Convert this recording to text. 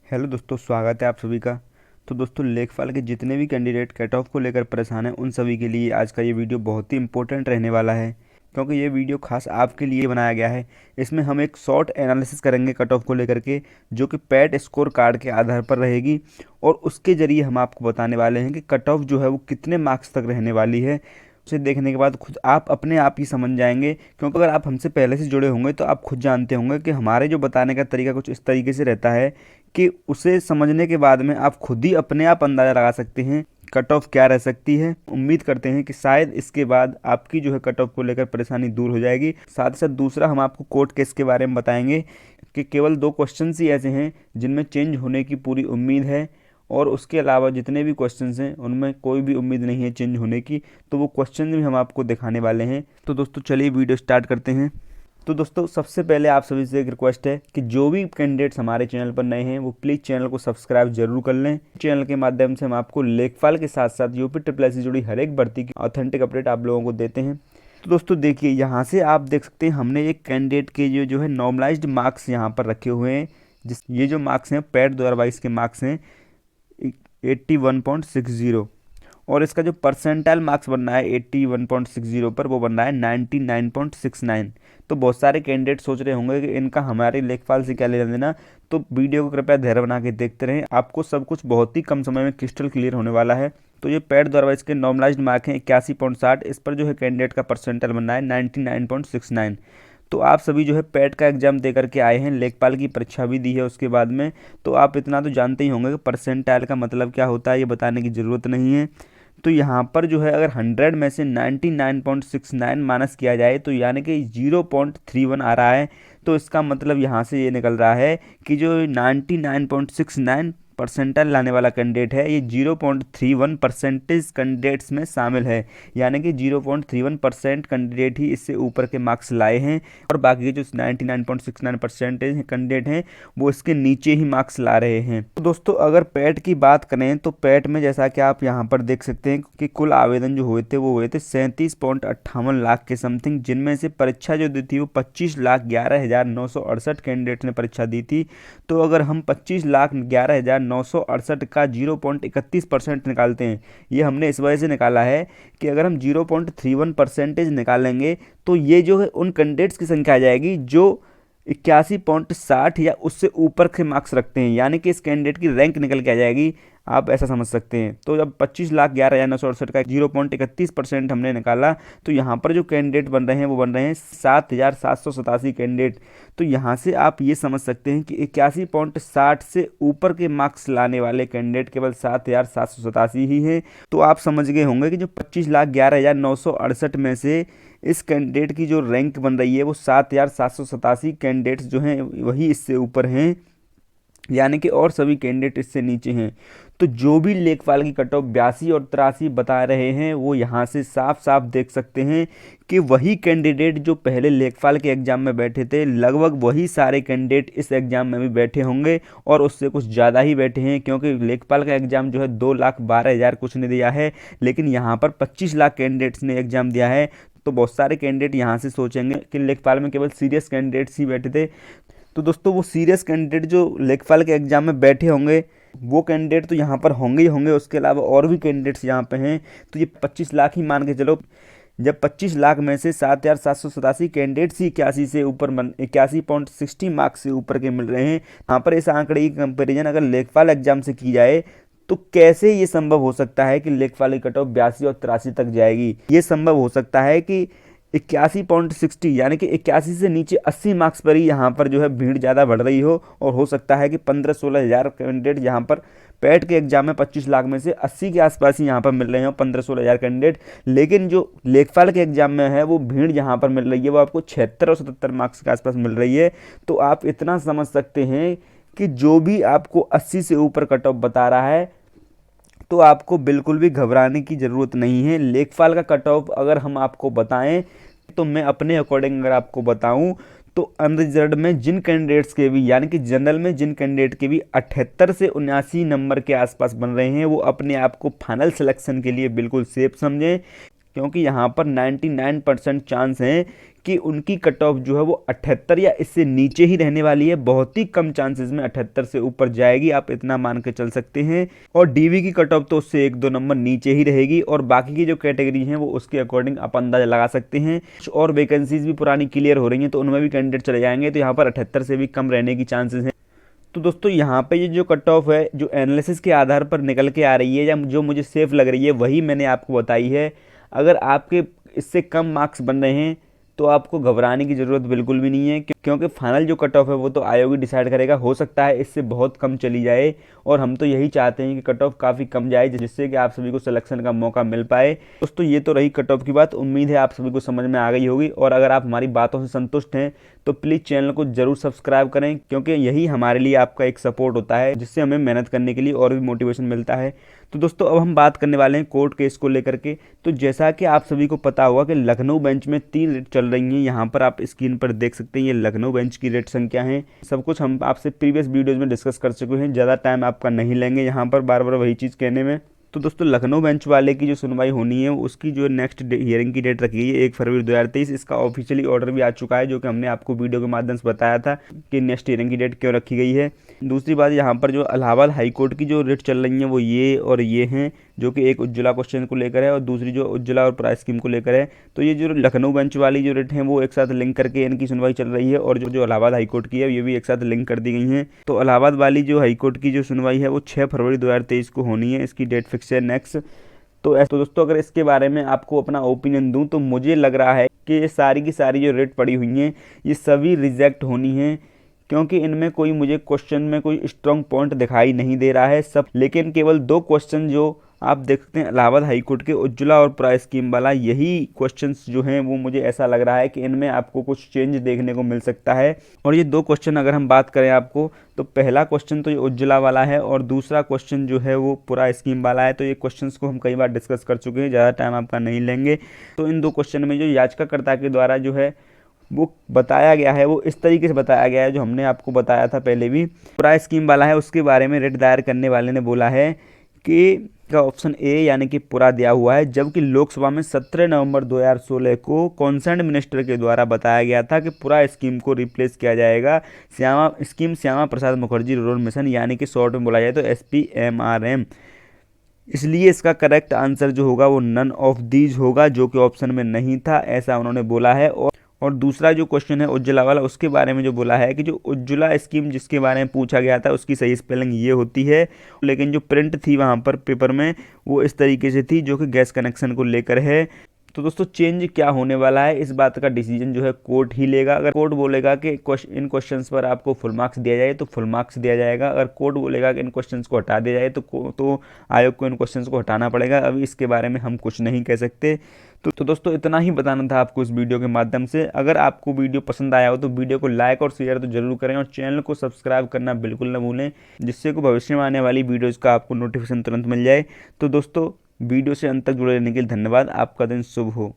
Hello दोस्तों, स्वागत है आप सभी का। तो दोस्तों, लेखपाल के जितने भी कैंडिडेट कट ऑफ को लेकर परेशान हैं उन सभी के लिए आज का ये वीडियो बहुत ही इंपॉर्टेंट रहने वाला है, क्योंकि ये वीडियो खास आपके लिए बनाया गया है। इसमें हम एक शॉर्ट एनालिसिस करेंगे कट ऑफ को लेकर के, जो कि पैट स्कोर कार्ड के आधार पर रहेगी, और उसके ज़रिए हम आपको बताने वाले हैं कि कट ऑफ जो है वो कितने मार्क्स तक रहने वाली है। उसे देखने के बाद खुद आप अपने आप ही समझ जाएंगे, क्योंकि अगर आप हमसे पहले से जुड़े होंगे तो आप खुद जानते होंगे कि हमारे जो बताने का तरीका कुछ इस तरीके से रहता है कि उसे समझने के बाद में आप खुद ही अपने आप अंदाज़ा लगा सकते हैं कट ऑफ क्या रह सकती है। उम्मीद करते हैं कि शायद इसके बाद आपकी जो है कट ऑफ को लेकर परेशानी दूर हो जाएगी। साथ ही साथ दूसरा हम आपको कोर्ट केस के बारे में बताएंगे कि केवल 2 क्वेश्चन ही ऐसे हैं जिनमें चेंज होने की पूरी उम्मीद है, और उसके अलावा जितने भी क्वेश्चंस हैं उनमें कोई भी उम्मीद नहीं है चेंज होने की। तो वो क्वेश्चन भी हम आपको दिखाने वाले हैं। तो दोस्तों, चलिए वीडियो स्टार्ट करते हैं। तो दोस्तों, सबसे पहले आप सभी से एक रिक्वेस्ट है कि जो भी कैंडिडेट्स हमारे चैनल पर नए हैं वो प्लीज़ चैनल को सब्सक्राइब जरूर कर लें। चैनल के माध्यम से हम आपको लेखपाल के साथ साथ यूपी ट्रिपल से जुड़ी हर एक भर्ती की ऑथेंटिक अपडेट आप लोगों को देते हैं। तो दोस्तों देखिए, यहाँ से आप देख सकते हैं हमने एक कैंडिडेट के जो है नॉर्मलाइज्ड मार्क्स यहाँ पर रखे हुए हैं। ये जो मार्क्स हैं पैट 2022 के मार्क्स हैं 81.60, और इसका जो परसेंटाइल मार्क्स बनना है 81.60 पर, वो बनना है 99.69। तो बहुत सारे कैंडिडेट सोच रहे होंगे कि इनका हमारे लेखपाल से क्या लेना देना। तो वीडियो को कृपया धैर्य बना के देखते रहें, आपको सब कुछ बहुत ही कम समय में क्रिस्टल क्लियर होने वाला है। तो ये पैट द्वारा इसके नॉर्मलाइज्ड मार्क हैं 81.60, इस पर जो है कैंडिडेट का परसेंटाइल बनना है 99.69। तो आप सभी जो है पैट का एग्जाम दे करके आए हैं, लेखपाल की परीक्षा भी दी है उसके बाद में, तो आप इतना तो जानते ही होंगे कि परसेंटाइल का मतलब क्या होता है, ये बताने की ज़रूरत नहीं है। तो यहाँ पर जो है अगर 100 में से 99.69 माइनस किया जाए तो यानी कि 0.31 आ रहा है। तो इसका मतलब यहाँ से ये निकल रहा है कि जो 99.69 परसेंटाइल लाने वाला कैंडिडेट है ये 0.31 परसेंटेज कैंडिडेट्स में शामिल है, यानी कि 0.31% कैंडिडेट ही इससे ऊपर के मार्क्स लाए हैं, और बाकी जो 99.69 परसेंटेज कैंडिडेट हैं वो इसके नीचे ही मार्क्स ला रहे हैं। तो दोस्तों, अगर पैट की बात करें तो पैट में जैसा कि आप यहाँ पर देख सकते हैं कि कुल आवेदन जो हुए थे वो हुए थे 37.58 लाख के समथिंग, जिनमें से परीक्षा जो दी थी वो 25,11,968 कैंडिडेट ने परीक्षा दी थी। तो अगर हम 25,11,968 का 0.31% निकालते हैं, ये हमने इस वजह से निकाला है कि अगर हम 0.31% निकालेंगे तो ये जो है उन कैंडिडेट्स की संख्या आ जाएगी जो 81.60 या उससे ऊपर के मार्क्स रखते हैं, यानी कि इस कैंडिडेट की रैंक निकल के आ जाएगी। आप ऐसा समझ सकते हैं। तो जब 25,11,968 का 0.31% हमने निकाला तो यहाँ पर जो कैंडिडेट बन रहे हैं वो बन रहे हैं 7,787 कैंडिडेट। तो यहाँ से आप ये समझ सकते हैं कि 81.60 से ऊपर के मार्क्स लाने वाले कैंडिडेट केवल 7,787 ही हैं। तो आप समझ गए होंगे कि जो 25,11,968 में से इस कैंडिडेट की जो रैंक बन रही है वो 7,787 कैंडिडेट्स जो हैं वही इससे ऊपर हैं, यानी कि और सभी कैंडिडेट इससे नीचे हैं। तो जो भी लेखपाल की कट ऑफ 82 और 83 बता रहे हैं वो यहाँ से साफ साफ देख सकते हैं कि वही कैंडिडेट जो पहले लेखपाल के एग्ज़ाम में बैठे थे लगभग वही सारे कैंडिडेट इस एग्ज़ाम में भी बैठे होंगे, और उससे कुछ ज़्यादा ही बैठे हैं, क्योंकि लेखपाल का एग्ज़ाम जो है 2,12,000 कुछ ने दिया है, लेकिन यहाँ पर 25 लाख कैंडिडेट्स ने एग्ज़ाम दिया है। तो बहुत सारे कैंडिडेट यहाँ से सोचेंगे कि लेखपाल में केवल सीरियस कैंडिडेट्स ही बैठे थे। तो दोस्तों, वो सीरियस कैंडिडेट जो लेखपाल के एग्ज़ाम में बैठे होंगे वो कैंडिडेट तो यहाँ पर होंगे ही होंगे, उसके अलावा और भी कैंडिडेट्स यहाँ पे हैं। तो ये 25 लाख ही मान के चलो। जब 25 लाख में से 7,787 कैंडिडेट्स ही 81 से ऊपर 81.60 मार्क्स से ऊपर के मिल रहे हैं, यहाँ पर इस आंकड़े की कंपेरिजन अगर लेखपाल एग्जाम से की जाए तो कैसे ये संभव हो सकता है कि लेखपाल की कट ऑफ 82 और 83 तक जाएगी। ये संभव हो सकता है कि 81.60 यानी कि 81 से नीचे 80 मार्क्स पर ही यहाँ पर जो है भीड़ ज़्यादा बढ़ रही हो सकता है कि 15-16 हज़ार कैंडिडेट यहाँ पर पैट के एग्जाम में 25 लाख में से 80 के आसपास ही यहाँ पर मिल रहे हैं 15-16 हज़ार कैंडिडेट, लेकिन जो लेखपाल के एग्जाम में है वो भीड़ यहाँ पर मिल रही है वो आपको 76 और 77 मार्क्स के आसपास मिल रही है। तो आप इतना समझ सकते हैं कि जो भी आपको 80 से ऊपर कट ऑफ बता रहा है तो आपको बिल्कुल भी घबराने की ज़रूरत नहीं है। लेखपाल का कट ऑफ अगर हम आपको बताएं तो मैं अपने अकॉर्डिंग अगर आपको बताऊं तो अनरिजर्व्ड में जिन कैंडिडेट्स के भी यानी कि जनरल में जिन कैंडिडेट के भी 78 से 79 नंबर के आसपास बन रहे हैं वो अपने आप को फाइनल सिलेक्शन के लिए बिल्कुल सेफ समझें, क्योंकि यहाँ पर 99% चांस हैं कि उनकी कट ऑफ जो है वो 78 या इससे नीचे ही रहने वाली है। बहुत ही कम चांसेस में 78 से ऊपर जाएगी, आप इतना मान के चल सकते हैं। और डीवी की कट ऑफ तो उससे 1-2 नंबर नीचे ही रहेगी, और बाकी की जो कैटेगरी हैं वो उसके अकॉर्डिंग आप अंदाजा लगा सकते हैं। और वैकेंसीज भी पुरानी क्लियर हो रही हैं, तो उनमें भी कैंडिडेट चले जाएंगे, तो यहाँ पर 78 से भी कम रहने की चांसेस हैं। तो दोस्तों यहाँ पे ये जो कट ऑफ है, जो एनालिसिस के आधार पर निकल के आ रही है या जो मुझे सेफ लग रही है, वही मैंने आपको बताई है। अगर आपके इससे कम मार्क्स बन रहे हैं तो आपको घबराने की ज़रूरत बिल्कुल भी नहीं है, क्योंकि फाइनल जो कट ऑफ है वो तो आयोग ही डिसाइड करेगा। हो सकता है इससे बहुत कम चली जाए, और हम तो यही चाहते हैं कि कट ऑफ काफ़ी कम जाए, जिससे कि आप सभी को सिलेक्शन का मौका मिल पाए। दोस्तों ये तो रही कट ऑफ की बात। उम्मीद है आप सभी को समझ में आ गई होगी, और अगर आप हमारी बातों से संतुष्ट हैं तो प्लीज़ चैनल को जरूर सब्सक्राइब करें, क्योंकि यही हमारे लिए आपका एक सपोर्ट होता है, जिससे हमें मेहनत करने के लिए और भी मोटिवेशन मिलता है। तो दोस्तों अब हम बात करने वाले हैं कोर्ट केस को लेकर के। तो जैसा कि आप सभी को पता होगा कि लखनऊ बेंच में 3 रेट चल रही हैं। यहाँ पर आप स्क्रीन पर देख सकते हैं, ये लखनऊ बेंच की रेट संख्या है। सब कुछ हम आपसे प्रीवियस वीडियोज़ में डिस्कस कर चुके हैं, ज़्यादा टाइम आपका नहीं लेंगे यहाँ पर बार बार वही चीज़ कहने में। तो दोस्तों लखनऊ बेंच वाले की जो सुनवाई होनी है उसकी जो नेक्स्ट हियरिंग की डेट रखी है 1 फरवरी 2023। इसका ऑफिशियली ऑर्डर भी आ चुका है, जो कि हमने आपको वीडियो के माध्यम से बताया था कि नेक्स्ट हियरिंग की डेट क्यों रखी गई है। दूसरी बात, यहाँ पर जो इलाहाबाद हाई कोर्ट की जो रेट चल रही हैं वो ये और ये हैं, जो कि एक उज्ज्वला क्वेश्चन को लेकर है और दूसरी जो उज्ज्वला और प्राइस स्कीम को लेकर है। तो ये जो लखनऊ बेंच वाली जो रेट हैं वो एक साथ लिंक करके इनकी सुनवाई चल रही है, और जो इलाहाबाद हाई कोर्ट की है ये भी एक साथ लिंक कर दी गई हैं। तो इलाहाबाद वाली जो हाई कोर्ट की जो सुनवाई है वो 6 फरवरी 2023 को होनी है, इसकी डेट फिक्स है नेक्स्ट। तो दोस्तों अगर इसके बारे में आपको अपना ओपिनियन दूं तो मुझे लग रहा है कि ये सारी की सारी जो रेट पड़ी हुई हैं ये सभी रिजेक्ट होनी हैं, क्योंकि इनमें कोई मुझे क्वेश्चन में कोई स्ट्रॉन्ग पॉइंट दिखाई नहीं दे रहा है सब। लेकिन केवल 2 क्वेश्चन जो आप देख सकते हैं इलाहाबाद हाई कोर्ट के उज्ज्वला और प्राइस स्कीम वाला, यही क्वेश्चंस जो हैं वो मुझे ऐसा लग रहा है कि इनमें आपको कुछ चेंज देखने को मिल सकता है। और ये 2 क्वेश्चन अगर हम बात करें आपको, तो पहला क्वेश्चन तो ये उज्ज्वला वाला है और दूसरा क्वेश्चन जो है वो पूरा स्कीम वाला है। तो ये क्वेश्चंस को हम कई बार डिस्कस कर चुके हैं, ज़्यादा टाइम आपका नहीं लेंगे। तो इन 2 क्वेश्चन में जो याचिकाकर्ता के द्वारा जो है वो बताया गया है वो इस तरीके से बताया गया है, जो हमने आपको बताया था पहले भी। पूरा स्कीम वाला है उसके बारे में रेट दायर करने वाले ने बोला है कि का ऑप्शन ए यानी कि पूरा दिया हुआ है, जबकि लोकसभा में 17 नवंबर 2016 को कॉन्सर्न मिनिस्टर के द्वारा बताया गया था कि पूरा स्कीम को रिप्लेस किया जाएगा श्यामा प्रसाद मुखर्जी रूरल मिशन, यानी कि शॉर्ट में बोला जाए तो SPMRM। इसलिए इसका करेक्ट आंसर जो होगा वो नन ऑफ दीज होगा, जो कि ऑप्शन में नहीं था, ऐसा उन्होंने बोला है। और दूसरा जो क्वेश्चन है उज्ज्वला वाला, उसके बारे में जो बोला है कि जो उज्ज्वला स्कीम जिसके बारे में पूछा गया था उसकी सही स्पेलिंग ये होती है, लेकिन जो प्रिंट थी वहाँ पर पेपर में वो इस तरीके से थी, जो कि गैस कनेक्शन को लेकर है। तो दोस्तों चेंज क्या होने वाला है इस बात का डिसीजन जो है कोर्ट ही लेगा। अगर कोर्ट बोलेगा कि इन क्वेश्चंस पर आपको फुल मार्क्स दिया जाए तो फुल मार्क्स दिया जाएगा। अगर कोर्ट बोलेगा कि इन क्वेश्चंस को हटा दिया जाए तो आयोग को इन क्वेश्चंस को हटाना पड़ेगा। अभी इसके बारे में हम कुछ नहीं कह सकते। तो दोस्तों इतना ही बताना था आपको इस वीडियो के माध्यम से। अगर आपको वीडियो पसंद आया हो तो वीडियो को लाइक और शेयर तो जरूर करें, और चैनल को सब्सक्राइब करना बिल्कुल न भूलें, जिससे कि भविष्य में आने वाली वीडियोज़ का आपको नोटिफिकेशन तुरंत मिल जाए। तो दोस्तों वीडियो से अंत तक जुड़े रहने के लिए धन्यवाद। आपका दिन शुभ हो।